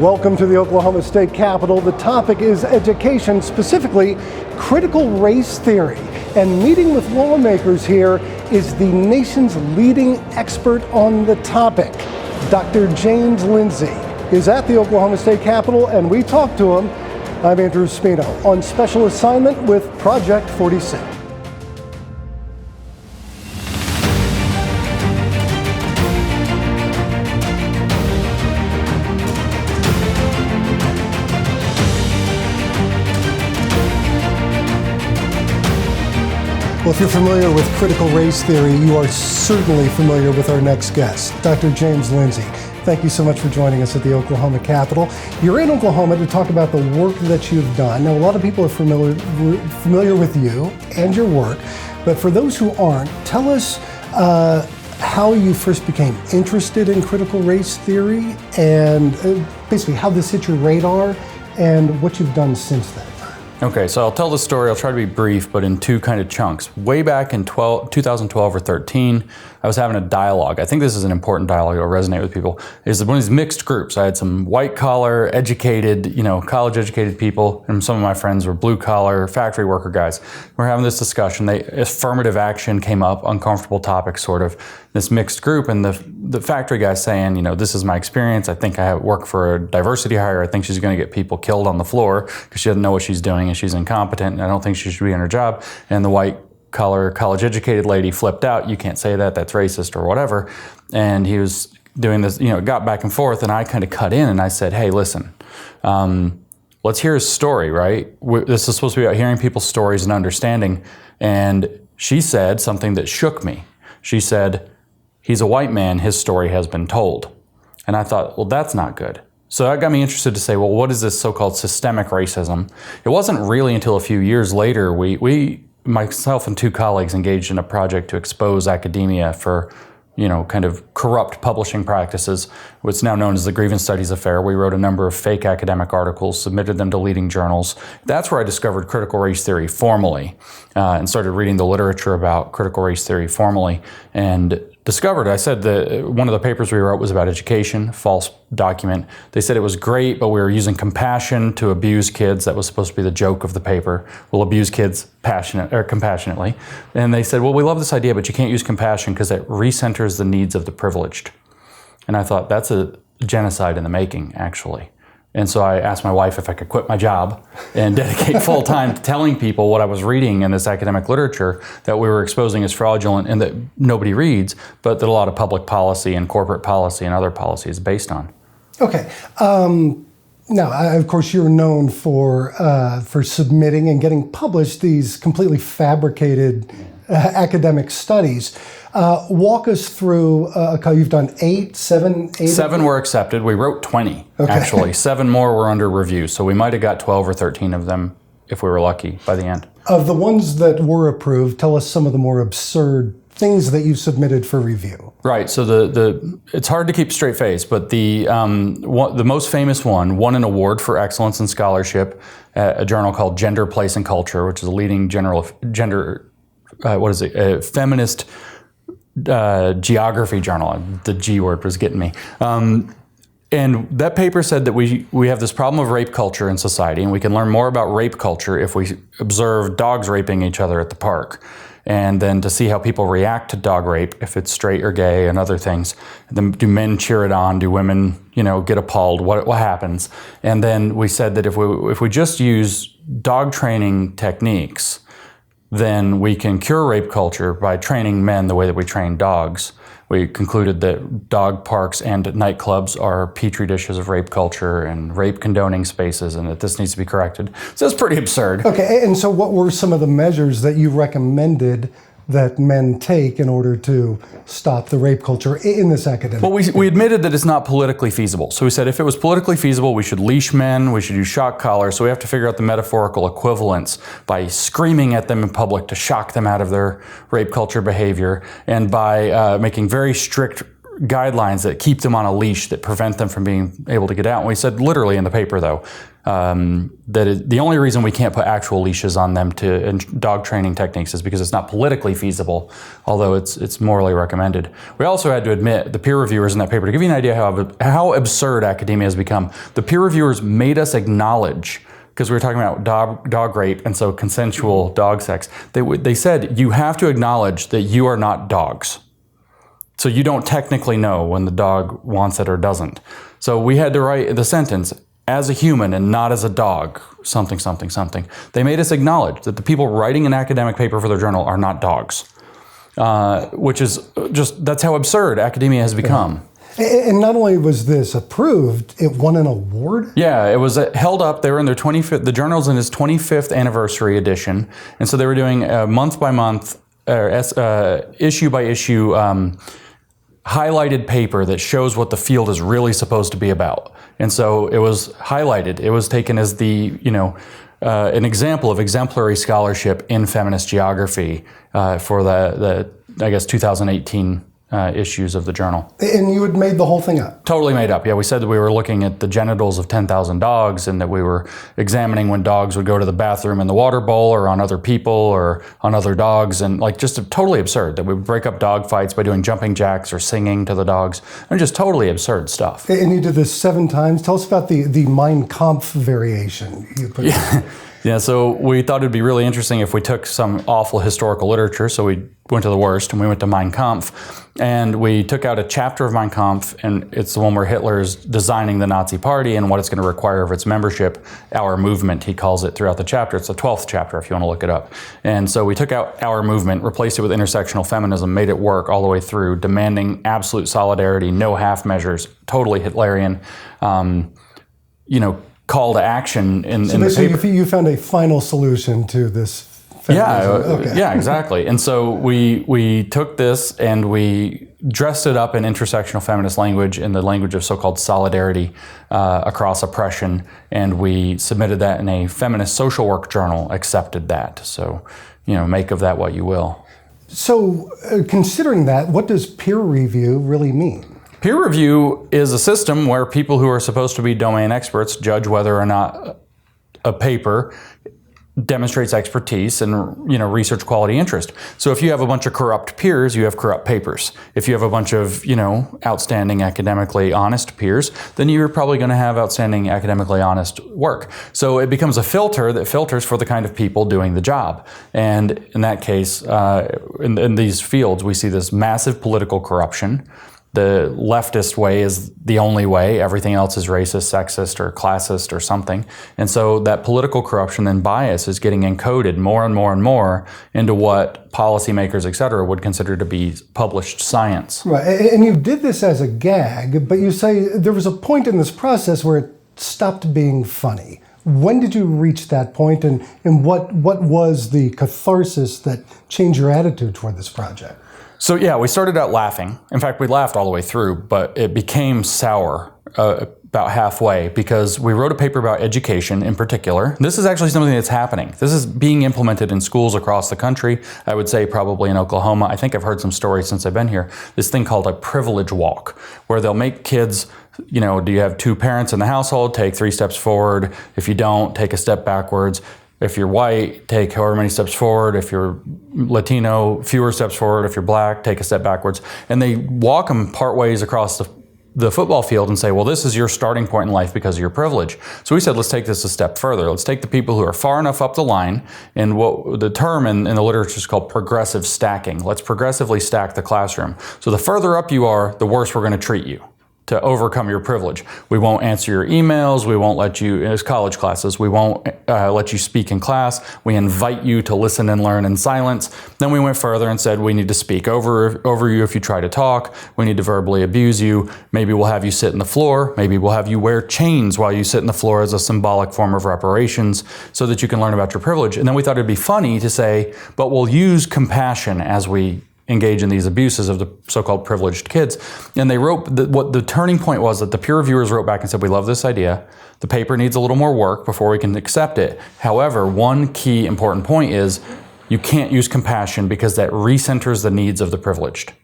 Welcome to the Oklahoma State Capitol. The topic is education, specifically critical race theory. And meeting with lawmakers here is the nation's leading expert on the topic, Dr. James Lindsay. Is at the Oklahoma State Capitol, and we talked to him. I'm Andrew Spino on special assignment with Project 46. Well, if you're familiar with critical race theory, you are certainly familiar with our next guest, Dr. James Lindsay. Thank you so much for joining us at the Oklahoma Capitol. You're in Oklahoma to talk about the work that you've done. Now, a lot of people are familiar with you and your work, but for those who aren't, tell us how you first became interested in critical race theory and basically how this hit your radar and what you've done since then. Okay, so I'll tell the story. I'll try to be brief, but in two kind of chunks. Way back in 2012 or 13, I was having a dialogue. I think this is an important dialogue. It'll resonate with people. It's one of these mixed groups. I had some white-collar, educated, college-educated people, and some of my friends were blue-collar, factory worker guys. We're having this discussion. Affirmative action came up, uncomfortable topic, sort of. This mixed group, and the factory guy's saying, this is my experience. I think I work for a diversity hire. I think she's going to get people killed on the floor because she doesn't know what she's doing and she's incompetent, and I don't think she should be in her job. And the white-collar, college-educated lady flipped out. You can't say that. That's racist or whatever. And he was doing this, got back and forth, and I kind of cut in and I said, hey, listen, let's hear his story, right? This is supposed to be about hearing people's stories and understanding. And she said something that shook me. She said, he's a white man, his story has been told. And I thought, well, that's not good. So that got me interested to say, well, what is this so-called systemic racism? It wasn't really until a few years later, myself and two colleagues engaged in a project to expose academia for, kind of corrupt publishing practices, what's now known as the Grievance Studies Affair. We wrote a number of fake academic articles, submitted them to leading journals. That's where I discovered critical race theory formally, and started reading the literature about critical race theory formally, and discovered, I said that one of the papers we wrote was about education, false document. They said it was great, but we were using compassion to abuse kids. That was supposed to be the joke of the paper. We'll abuse kids compassionately. And they said, well, we love this idea, but you can't use compassion because it recenters the needs of the privileged. And I thought, that's a genocide in the making, actually. And so I asked my wife if I could quit my job and dedicate full time to telling people what I was reading in this academic literature that we were exposing as fraudulent and that nobody reads, but that a lot of public policy and corporate policy and other policy is based on. Okay. Now, of course, you're known for submitting and getting published these completely fabricated academic studies. Walk us through, you've done seven? Seven were accepted. We wrote 20, actually. 7 more were under review, so we might have got 12 or 13 of them if we were lucky by the end. Of the ones that were approved, tell us some of the more absurd things that you submitted for review. Right, so it's hard to keep a straight face, but the most famous one won an award for excellence in scholarship at a journal called Gender, Place, and Culture, which is a leading feminist geography journal. The G word was getting me. And that paper said that we have this problem of rape culture in society, and we can learn more about rape culture if we observe dogs raping each other at the park. And then to see how people react to dog rape, if it's straight or gay and other things. Then do men cheer it on? Do women, get appalled? What happens? And then we said that if we just use dog training techniques, then we can cure rape culture by training men the way that we train dogs. We concluded that dog parks and nightclubs are petri dishes of rape culture and rape condoning spaces, and that this needs to be corrected. So it's pretty absurd. Okay, and so what were some of the measures that you recommended that men take in order to stop the rape culture in this academic? Well, we admitted that it's not politically feasible. So we said if it was politically feasible, we should leash men, we should use shock collars. So we have to figure out the metaphorical equivalence by screaming at them in public to shock them out of their rape culture behavior, and by making very strict guidelines that keep them on a leash that prevent them from being able to get out. And we said literally in the paper, though, the only reason we can't put actual leashes on them and dog training techniques is because it's not politically feasible, although it's morally recommended. We also had to admit, the peer reviewers in that paper, to give you an idea how absurd academia has become, the peer reviewers made us acknowledge, because we were talking about dog rape and so consensual dog sex, they said you have to acknowledge that you are not dogs. So you don't technically know when the dog wants it or doesn't. So we had to write the sentence, as a human and not as a dog, something, something, something. They made us acknowledge that the people writing an academic paper for their journal are not dogs, which is that's how absurd academia has become. And not only was this approved, it won an award? Yeah, it was held up. They were in their 25th, the journal's in its 25th anniversary edition. And so they were doing month by month, issue by issue, highlighted paper that shows what the field is really supposed to be about. And so it was highlighted. It was taken as an example of exemplary scholarship in feminist geography for the I guess 2018 issues of the journal. And you had made the whole thing up? Totally made up. Yeah, we said that we were looking at the genitals of 10,000 dogs and that we were examining when dogs would go to the bathroom in the water bowl or on other people or on other dogs, and just totally absurd that we would break up dog fights by doing jumping jacks or singing to the dogs, and just totally absurd stuff. And you did this 7 times. Tell us about the Mein Kampf variation you put in. Yeah, so we thought it'd be really interesting if we took some awful historical literature, so we went to the worst, and we went to Mein Kampf, and we took out a chapter of Mein Kampf, and it's the one where Hitler is designing the Nazi Party and what it's going to require of its membership, our movement, he calls it throughout the chapter. It's the 12th chapter, if you want to look it up. And so we took out our movement, replaced it with intersectional feminism, made it work all the way through, demanding absolute solidarity, no half measures, totally Hitlerian, call to action in the paper. You found a final solution to this feminism. Yeah, exactly. And so we took this and we dressed it up in intersectional feminist language, in the language of so-called solidarity across oppression, and we submitted that in a feminist social work journal, accepted that. So, make of that what you will. So, considering that, what does peer review really mean? Peer review is a system where people who are supposed to be domain experts judge whether or not a paper demonstrates expertise and research quality interest. So if you have a bunch of corrupt peers, you have corrupt papers. If you have a bunch of outstanding academically honest peers, then you're probably going to have outstanding academically honest work. So it becomes a filter that filters for the kind of people doing the job. And in that case, in these fields, we see this massive political corruption. The leftist way is the only way. Everything else is racist, sexist, or classist, or something. And so that political corruption and bias is getting encoded more and more and more into what policymakers, et cetera, would consider to be published science. Right, and you did this as a gag, but you say there was a point in this process where it stopped being funny. When did you reach that point, and what was the catharsis that changed your attitude toward this project? So yeah, we started out laughing. In fact, we laughed all the way through, but it became sour about halfway because we wrote a paper about education in particular. This is actually something that's happening. This is being implemented in schools across the country. I would say probably in Oklahoma. I think I've heard some stories since I've been here. This thing called a privilege walk, where they'll make kids, do you have 2 parents in the household? Take 3 steps forward. If you don't, take a step backwards. If you're white, take however many steps forward. If you're Latino, fewer steps forward. If you're black, take a step backwards. And they walk them part ways across the football field and say, well, this is your starting point in life because of your privilege. So we said, let's take this a step further. Let's take the people who are far enough up the line, and what the term in the literature is called progressive stacking. Let's progressively stack the classroom. So the further up you are, the worse we're going to treat you to overcome your privilege. We won't answer your emails. We won't let you, as college classes, we won't let you speak in class. We invite you to listen and learn in silence. Then we went further and said, we need to speak over you if you try to talk. We need to verbally abuse you. Maybe we'll have you sit in the floor. Maybe we'll have you wear chains while you sit in the floor as a symbolic form of reparations so that you can learn about your privilege. And then we thought it'd be funny to say, but we'll use compassion as we engage in these abuses of the so-called privileged kids. And they wrote, what the turning point was that the peer reviewers wrote back and said, we love this idea. The paper needs a little more work before we can accept it. However, one key important point is you can't use compassion because that recenters the needs of the privileged.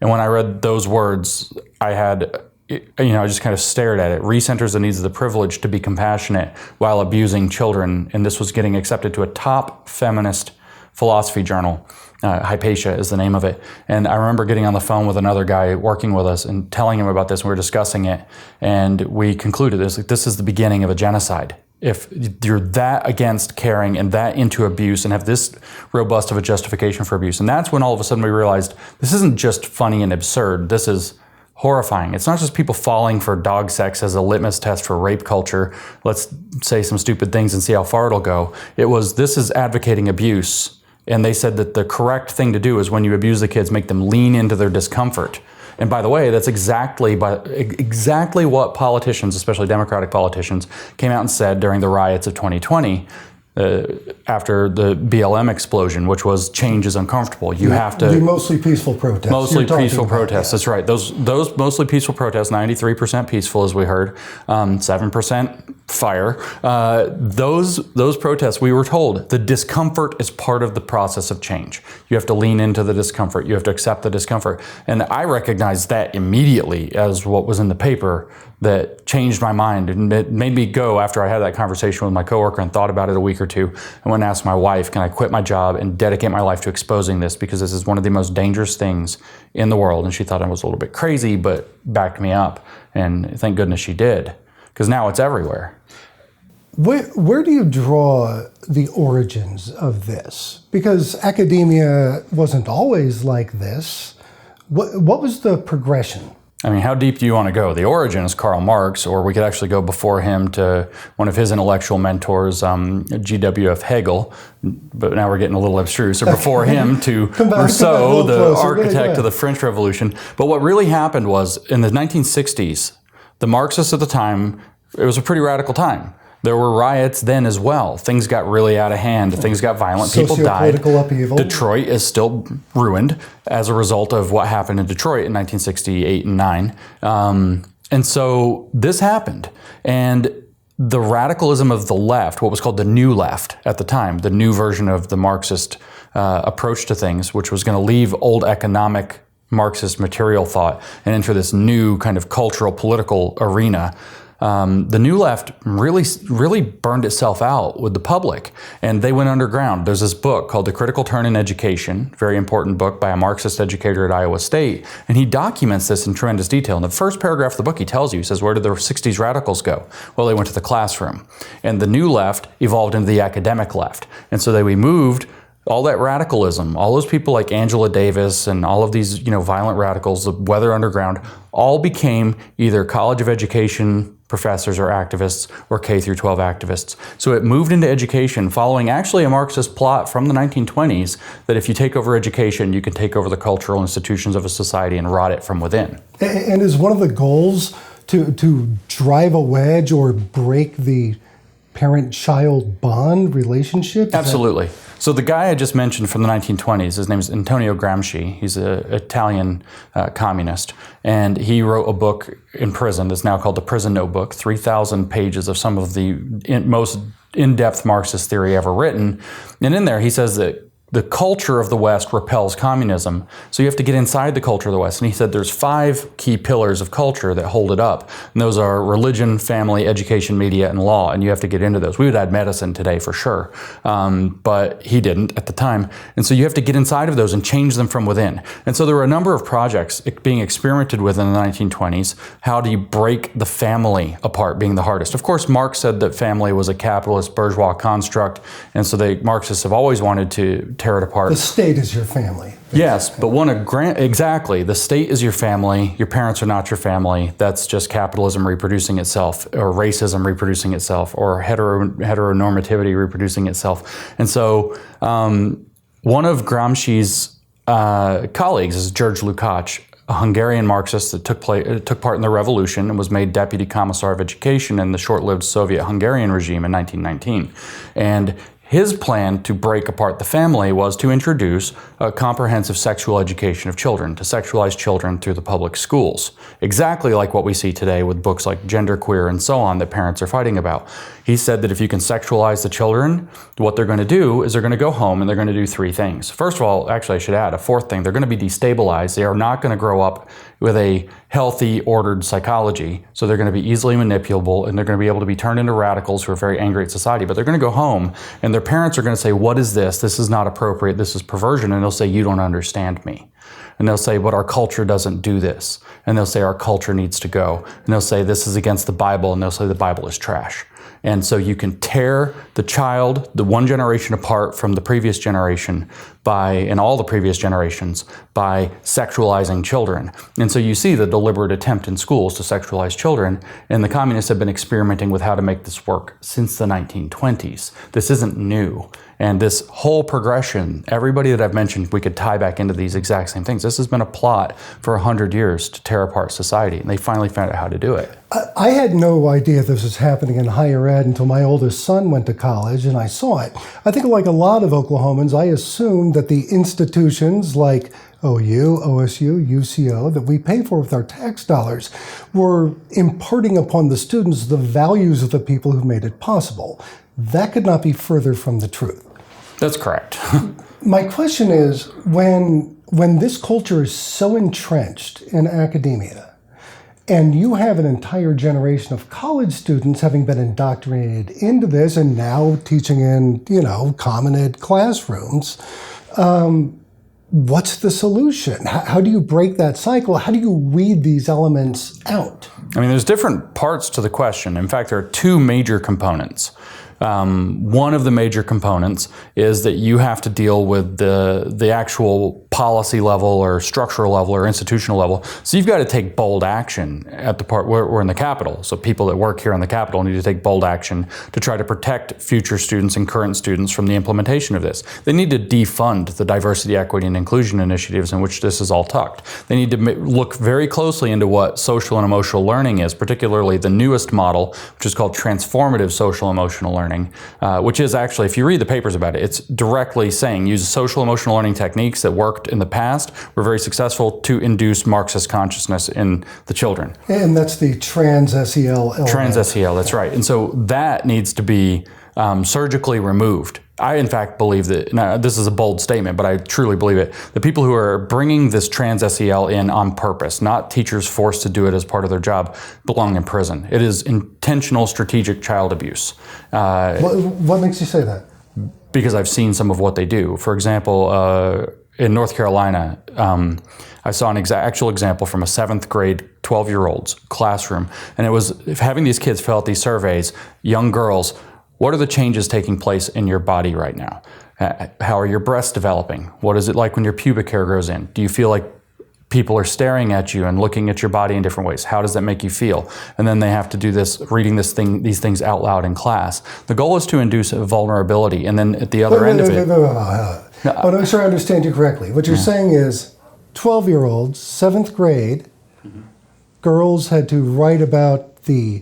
And when I read those words, I had I just kind of stared at it. Recenters the needs of the privileged to be compassionate while abusing children. And this was getting accepted to a top feminist philosophy journal. Hypatia is the name of it. And I remember getting on the phone with another guy working with us and telling him about this. We were discussing it. And we concluded this is the beginning of a genocide. If you're that against caring and that into abuse and have this robust of a justification for abuse. And that's when all of a sudden we realized this isn't just funny and absurd. This is horrifying. It's not just people falling for dog sex as a litmus test for rape culture. Let's say some stupid things and see how far it'll go. This is advocating abuse. And they said that the correct thing to do is when you abuse the kids, make them lean into their discomfort. And by the way, that's exactly what politicians, especially Democratic politicians, came out and said during the riots of 2020 after the BLM explosion, which was change is uncomfortable. You have to... Mostly peaceful protests. Mostly peaceful protests, that's right. Those mostly peaceful protests, 93% peaceful as we heard, 7% fire. Those protests, we were told, the discomfort is part of the process of change. You have to lean into the discomfort. You have to accept the discomfort. And I recognized that immediately as what was in the paper that changed my mind. And it made me go, after I had that conversation with my coworker and thought about it a week or two, I went and asked my wife, can I quit my job and dedicate my life to exposing this? Because this is one of the most dangerous things in the world. And she thought I was a little bit crazy, but backed me up. And thank goodness she did, because now it's everywhere. Where do you draw the origins of this? Because academia wasn't always like this. What was the progression? I mean, how deep do you want to go? The origin is Karl Marx, or we could actually go before him to one of his intellectual mentors, G.W.F. Hegel, but now we're getting a little abstruse, or before him to Rousseau, the architect of the French Revolution. But what really happened was, in the 1960s, the Marxists at the time, it was a pretty radical time. There were riots then as well. Things got really out of hand. Things got violent. People died. Socio-political upheaval. Detroit is still ruined as a result of what happened in Detroit in 1968 and 9. And so this happened. And the radicalism of the left, what was called the New Left at the time, the new version of the Marxist approach to things, which was going to leave old economic Marxist material thought and enter this new kind of cultural, political arena. The New Left really burned itself out with the public, and they went underground. There's this book called The Critical Turn in Education, very important book by a Marxist educator at Iowa State, and he documents this in tremendous detail. In the first paragraph of the book, he tells you, he says, where did the 60s radicals go? Well, they went to the classroom. And the New Left evolved into the academic left. And so we moved all that radicalism, all those people like Angela Davis and all of these, violent radicals, the Weather Underground, all became either College of Education professors or activists or K through 12 activists. So it moved into education following actually a Marxist plot from the 1920s that if you take over education, you can take over the cultural institutions of a society and rot it from within. And is one of the goals to drive a wedge or break the parent-child bond relationship? Absolutely. So the guy I just mentioned from the 1920s, his name is Antonio Gramsci. He's an Italian communist. And he wrote a book in prison that's now called The Prison Notebook, 3,000 pages of some of the most in-depth Marxist theory ever written. And in there he says that the culture of the West repels communism, so you have to get inside the culture of the West. And he said there's 5 key pillars of culture that hold it up. And those are religion, family, education, media, and law. And you have to get into those. We would add medicine today for sure, but he didn't at the time. And so you have to get inside of those and change them from within. And so there were a number of projects being experimented with in the 1920s. How do you break the family apart being the hardest? Of course, Marx said that family was a capitalist bourgeois construct. And so Marxists have always wanted to tear it apart. The state is your family. Yes, but exactly. The state is your family. Your parents are not your family. That's just capitalism reproducing itself, or racism reproducing itself, or heteronormativity reproducing itself. And so one of Gramsci's colleagues is George Lukács, a Hungarian Marxist that took part in the revolution and was made Deputy Commissar of Education in the short-lived Soviet-Hungarian regime in 1919. And his plan to break apart the family was to introduce a comprehensive sexual education of children, to sexualize children through the public schools. Exactly like what we see today with books like Genderqueer and so on that parents are fighting about. He said that if you can sexualize the children, what they're going to do is they're going to go home and they're going to do 3 things. First of all, actually I should add a 4th thing. They're going to be destabilized. They are not going to grow up with a healthy, ordered psychology. So they're going to be easily manipulable, and they're going to be able to be turned into radicals who are very angry at society. But they're going to go home, and their parents are going to say, what is this? This is not appropriate. This is perversion. And they'll say, you don't understand me. And they'll say, but our culture doesn't do this. And they'll say, our culture needs to go. And they'll say, this is against the Bible. And they'll say, the Bible is trash. And so you can tear the child, the one generation apart from the previous generation and all the previous generations, by sexualizing children. And so you see the deliberate attempt in schools to sexualize children, and the communists have been experimenting with how to make this work since the 1920s. This isn't new. And this whole progression, everybody that I've mentioned, we could tie back into these exact same things. This has been a plot for 100 years to tear apart society, and they finally found out how to do it. I had no idea this was happening in higher ed until my oldest son went to college and I saw it. I think like a lot of Oklahomans, I assumed that the institutions like OU, OSU, UCO, that we pay for with our tax dollars, were imparting upon the students the values of the people who made it possible. That could not be further from the truth. That's correct. My question is, when this culture is so entrenched in academia, and you have an entire generation of college students having been indoctrinated into this and now teaching in, common ed classrooms, what's the solution? How do you break that cycle? How do you weed these elements out? I mean, there's different parts to the question. In fact, there are two major components. One of the major components is that you have to deal with the actual policy level or structural level or institutional level. So you've got to take bold action at the part where we're in the Capitol. So people that work here in the Capitol need to take bold action to try to protect future students and current students from the implementation of this. They need to defund the diversity, equity, and inclusion initiatives in which this is all tucked. They need to look very closely into what social and emotional learning is, particularly the newest model, which is called transformative social emotional learning. Which is actually, if you read the papers about it, it's directly saying use social emotional learning techniques that worked in the past, were very successful to induce Marxist consciousness in the children. And that's the trans-SEL element. Trans-SEL, that's right. And so that needs to be surgically removed. I, in fact, believe that, now this is a bold statement, but I truly believe it, the people who are bringing this trans-SEL in on purpose, not teachers forced to do it as part of their job, belong in prison. It is intentional strategic child abuse. What makes you say that? Because I've seen some of what they do. For example, in North Carolina, I saw an actual example from a 7th grade 12-year-old's classroom, and it was having these kids fill out these surveys, young girls. What are the changes taking place in your body right now? How are your breasts developing? What is it like when your pubic hair grows in? Do you feel like people are staring at you and looking at your body in different ways? How does that make you feel? And then they have to do this, reading these things out loud in class. The goal is to induce a vulnerability, and then at the other end of it... I want to make sure I understand you correctly. What you're saying is 12-year-olds, 7th grade, girls had to write about the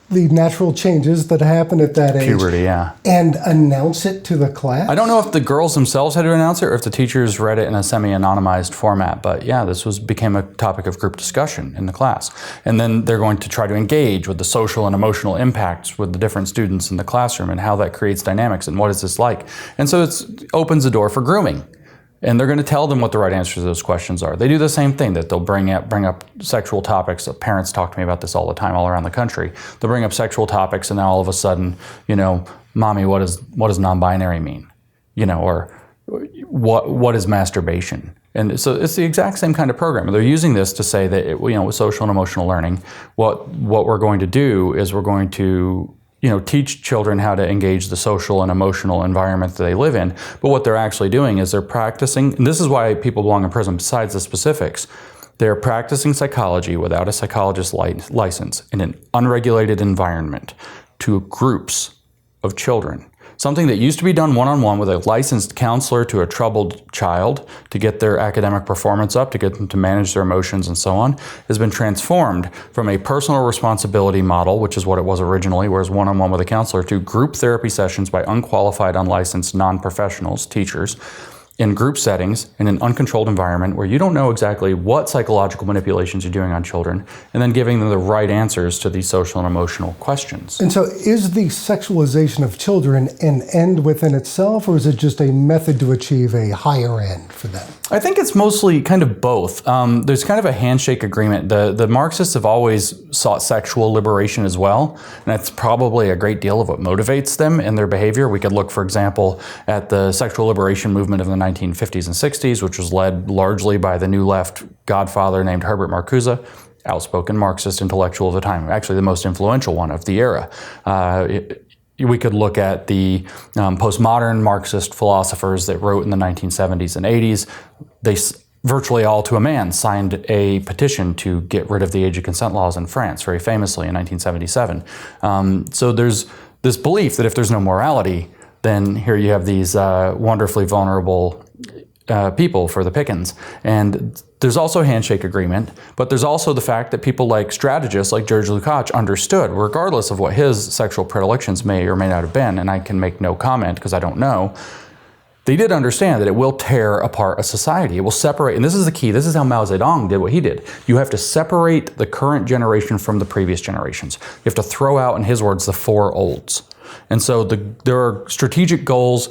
natural changes that happen at that age. Puberty, yeah. And announce it to the class? I don't know if the girls themselves had to announce it or if the teachers read it in a semi-anonymized format, but yeah, this became a topic of group discussion in the class. And then they're going to try to engage with the social and emotional impacts with the different students in the classroom and how that creates dynamics and what is this like. And so it opens the door for grooming. And they're going to tell them what the right answers to those questions are. They do the same thing, that they'll bring up sexual topics. Parents talk to me about this all the time, all around the country. They'll bring up sexual topics, and then all of a sudden, mommy, what does non-binary mean? Or what is masturbation? And so it's the exact same kind of program. They're using this to say that with social and emotional learning, what we're going to do is we're going to teach children how to engage the social and emotional environment that they live in. But what they're actually doing is they're practicing, and this is why people belong in prison besides the specifics, they're practicing psychology without a psychologist's license in an unregulated environment to groups of children. Something that used to be done one-on-one with a licensed counselor to a troubled child to get their academic performance up, to get them to manage their emotions and so on, has been transformed from a personal responsibility model, which is what it was originally, whereas one-on-one with a counselor, to group therapy sessions by unqualified, unlicensed, non-professionals, teachers, in group settings in an uncontrolled environment where you don't know exactly what psychological manipulations you're doing on children, and then giving them the right answers to these social and emotional questions. And so is the sexualization of children an end within itself, or is it just a method to achieve a higher end for them? I think it's mostly kind of both. There's kind of a handshake agreement. The Marxists have always sought sexual liberation as well, and that's probably a great deal of what motivates them in their behavior. We could look, for example, at the sexual liberation movement of the 1950s and 60s, which was led largely by the New Left godfather named Herbert Marcuse, outspoken Marxist intellectual of the time, actually the most influential one of the era. We could look at the postmodern Marxist philosophers that wrote in the 1970s and 80s. They virtually all to a man signed a petition to get rid of the age of consent laws in France, very famously in 1977. So there's this belief that if there's no morality, then here you have these wonderfully vulnerable people for the pickings. And there's also a handshake agreement, but there's also the fact that people like strategists like George Lukács understood, regardless of what his sexual predilections may or may not have been, and I can make no comment because I don't know, they did understand that it will tear apart a society. It will separate, and this is the key, this is how Mao Zedong did what he did. You have to separate the current generation from the previous generations. You have to throw out, in his words, the four olds. And so there are strategic goals,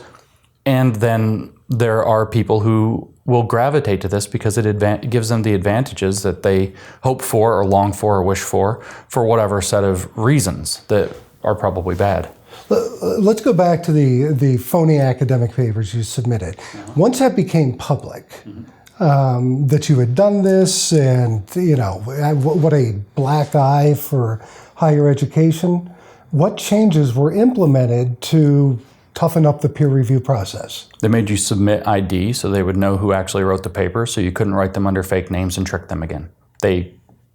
and then there are people who will gravitate to this because it gives them the advantages that they hope for or long for or wish for whatever set of reasons that are probably bad. Let's go back to the phony academic papers you submitted. Once that became public, that you had done this, and what a black eye for higher education, what changes were implemented to toughen up the peer review process? They made you submit ID so they would know who actually wrote the paper, so you couldn't write them under fake names and trick them again. They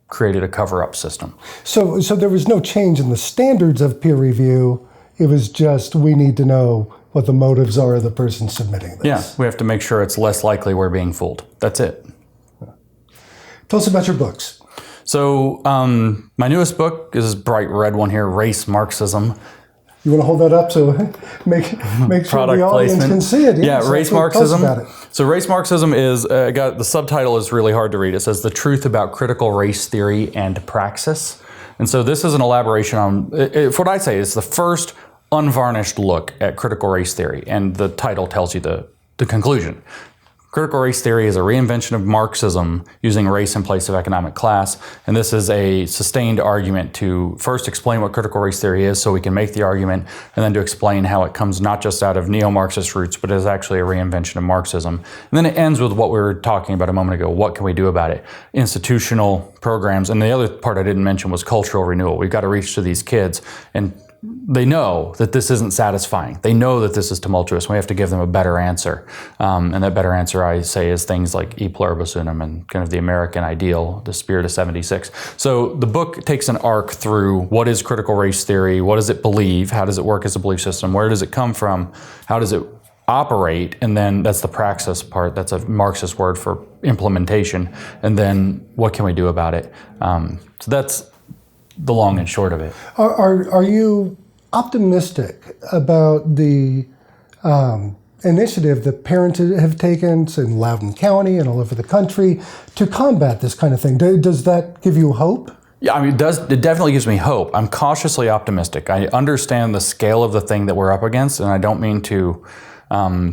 created a cover-up system. So there was no change in the standards of peer review. It was just, we need to know what the motives are of the person submitting this. Yeah, we have to make sure it's less likely we're being fooled. That's it. Tell us about your books. So my newest book is this bright red one here, Race Marxism. You want to hold that up so make sure the audience can see it? Yeah, so Race Marxism. So Race Marxism is, the subtitle is really hard to read. It says, The Truth About Critical Race Theory and Praxis. And so this is an elaboration on, what I say is the first unvarnished look at critical race theory. And the title tells you the conclusion. Critical race theory is a reinvention of Marxism using race in place of economic class. And this is a sustained argument to first explain what critical race theory is so we can make the argument, and then to explain how it comes not just out of neo-Marxist roots, but is actually a reinvention of Marxism. And then it ends with what we were talking about a moment ago. What can we do about it? Institutional programs. And the other part I didn't mention was cultural renewal. We've got to reach to these kids, and they know that this isn't satisfying. They know that this is tumultuous. We have to give them a better answer. And that better answer, I say, is things like e pluribus unum and kind of the American ideal, the spirit of 76. So the book takes an arc through what is critical race theory, what does it believe, how does it work as a belief system, where does it come from, how does it operate, and then that's the praxis part. That's a Marxist word for implementation. And then what can we do about it? So that's the long and short of it. Are you optimistic about the initiative that parents have taken in Loudoun County and all over the country to combat this kind of thing? Does that give you hope? Yeah, I mean, it definitely gives me hope. I'm cautiously optimistic. I understand the scale of the thing that we're up against, and I don't mean to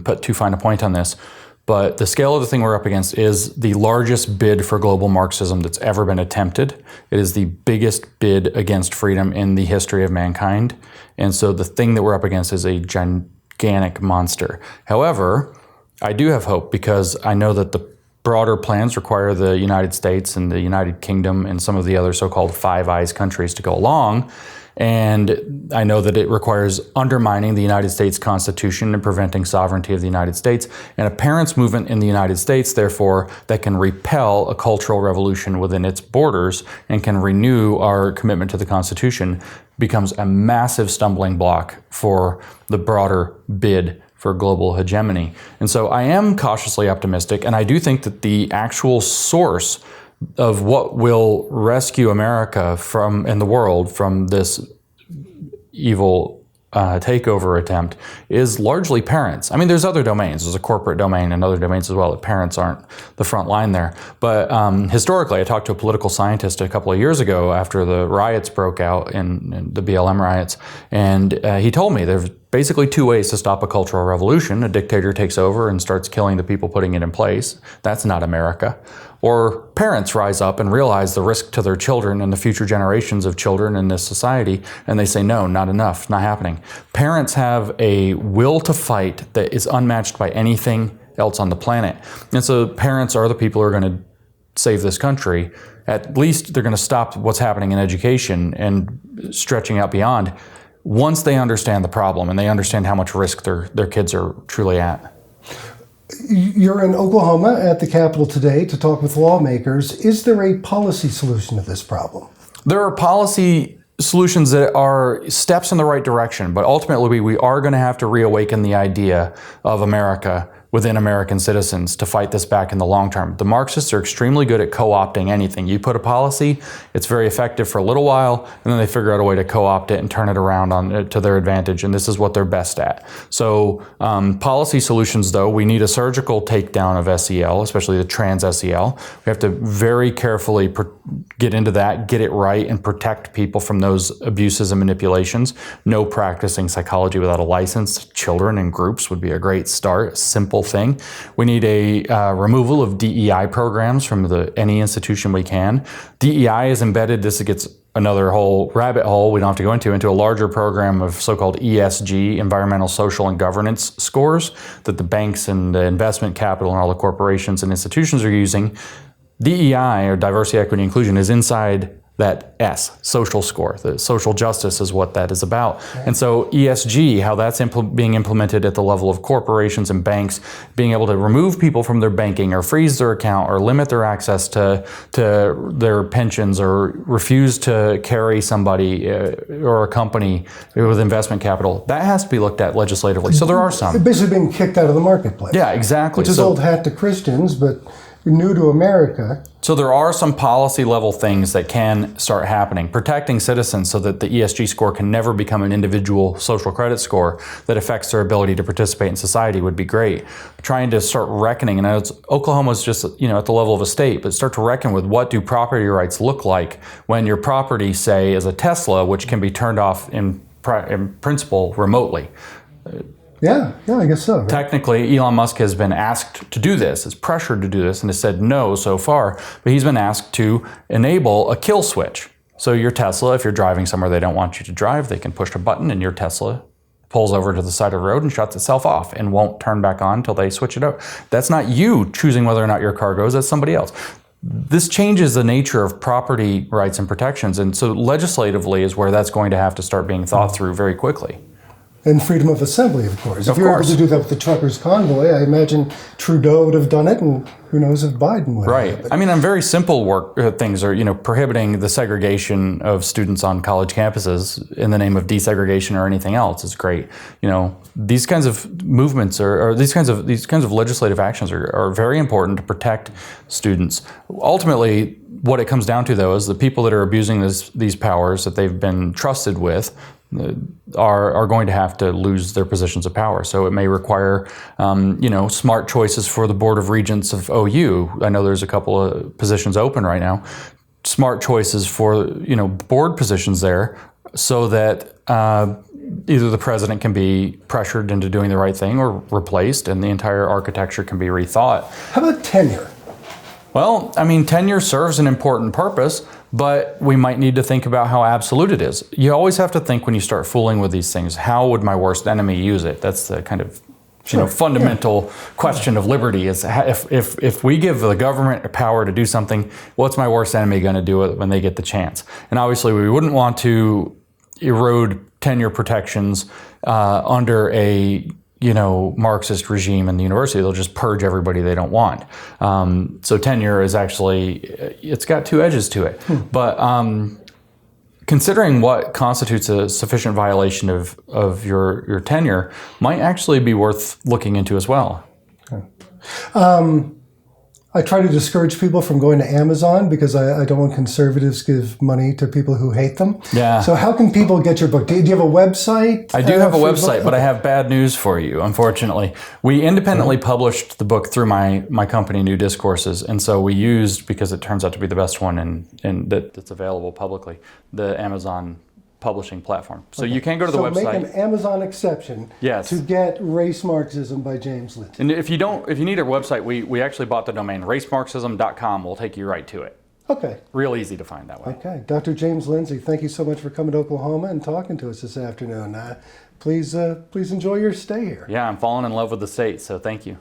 put too fine a point on this, but the scale of the thing we're up against is the largest bid for global Marxism that's ever been attempted. It is the biggest bid against freedom in the history of mankind. And so the thing that we're up against is a gigantic monster. However, I do have hope because I know that the broader plans require the United States and the United Kingdom and some of the other so-called Five Eyes countries to go along. And I know that it requires undermining the United States Constitution and preventing sovereignty of the United States, and a parents' movement in the United States, therefore, that can repel a cultural revolution within its borders and can renew our commitment to the Constitution becomes a massive stumbling block for the broader bid for global hegemony. And so I am cautiously optimistic, and I do think that the actual source of what will rescue America and the world from this evil takeover attempt is largely parents. I mean, there's other domains. There's a corporate domain and other domains as well that parents aren't the front line there. But historically, I talked to a political scientist a couple of years ago after the riots broke out in the BLM riots, and he told me there's basically two ways to stop a cultural revolution. A dictator takes over and starts killing the people putting it in place. That's not America. Or parents rise up and realize the risk to their children and the future generations of children in this society, and they say, no, not enough, not happening. Parents have a will to fight that is unmatched by anything else on the planet. And so parents are the people who are going to save this country. At least they're going to stop what's happening in education and stretching out beyond once they understand the problem and they understand how much risk their kids are truly at. You're in Oklahoma at the Capitol today to talk with lawmakers. Is there a policy solution to this problem? There are policy solutions that are steps in the right direction, but ultimately we are going to have to reawaken the idea of America within American citizens to fight this back in the long term. The Marxists are extremely good at co-opting anything. You put a policy, it's very effective for a little while, and then they figure out a way to co-opt it and turn it around to their advantage, and this is what they're best at. So policy solutions, though, we need a surgical takedown of SEL, especially the trans SEL. We have to very carefully get into that, get it right, and protect people from those abuses and manipulations. No practicing psychology without a license. Children in groups would be a great start, a simple thing. We need a removal of DEI programs from any institution we can. DEI is embedded, this gets another whole rabbit hole we don't have to go into a larger program of so-called ESG, environmental, social, and governance scores that the banks and the investment capital and all the corporations and institutions are using. DEI, or diversity, equity, inclusion, is inside that S, social score. The social justice is what that is about. And so ESG, how that's being implemented at the level of corporations and banks, being able to remove people from their banking or freeze their account or limit their access to their pensions or refuse to carry somebody or a company with investment capital, that has to be looked at legislatively. So there are some. Basically being kicked out of the marketplace. Yeah, exactly. Which is old hat to Christians, but new to America. So there are some policy level things that can start happening. Protecting citizens so that the ESG score can never become an individual social credit score that affects their ability to participate in society would be great. Trying to start reckoning, and I know Oklahoma's just at the level of a state, but start to reckon with what do property rights look like when your property, say, is a Tesla, which can be turned off in principle remotely. Yeah, I guess so. Right? Technically, Elon Musk has been asked to do this, is pressured to do this, and has said no so far, but he's been asked to enable a kill switch. So your Tesla, if you're driving somewhere they don't want you to drive, they can push a button and your Tesla pulls over to the side of the road and shuts itself off and won't turn back on until they switch it over. That's not you choosing whether or not your car goes, that's somebody else. This changes the nature of property rights and protections, and so legislatively is where that's going to have to start being thought through very quickly. And freedom of assembly, of course. If you're able to do that with the truckers' convoy, I imagine Trudeau would have done it, and who knows if Biden would. Right. I mean, on very simple things are, prohibiting the segregation of students on college campuses in the name of desegregation or anything else is great. These kinds of movements or these kinds of legislative actions are very important to protect students. Ultimately, what it comes down to, though, is the people that are abusing these powers that they've been trusted with are going to have to lose their positions of power. So it may require, smart choices for the Board of Regents of OU. I know there's a couple of positions open right now. Smart choices for, board positions there so that either the president can be pressured into doing the right thing or replaced and the entire architecture can be rethought. How about tenure? Well, tenure serves an important purpose, but we might need to think about how absolute it is. You always have to think when you start fooling with these things, how would my worst enemy use it? That's the kind of fundamental question of liberty is if we give the government power to do something, what's my worst enemy going to do it when they get the chance? And obviously we wouldn't want to erode tenure protections under a Marxist regime in the university. They'll just purge everybody they don't want. So tenure is actually, it's got two edges to it. But considering what constitutes a sufficient violation of your tenure might actually be worth looking into as well. Okay. I try to discourage people from going to Amazon because I don't want conservatives to give money to people who hate them. Yeah. So how can people get your book? Do you have a website? I do have a website, but I have bad news for you, unfortunately. We independently published the book through my company, New Discourses, and so we used, because it turns out to be the best one and that's available publicly, the Amazon publishing platform. So you can go to the website. So make an Amazon exception to get Race Marxism by James Lindsay. And if you need a website, we actually bought the domain racemarxism.com. We'll take you right to it. Okay. Real easy to find that way. Okay. Dr. James Lindsay, thank you so much for coming to Oklahoma and talking to us this afternoon. Please enjoy your stay here. Yeah, I'm falling in love with the state, so thank you.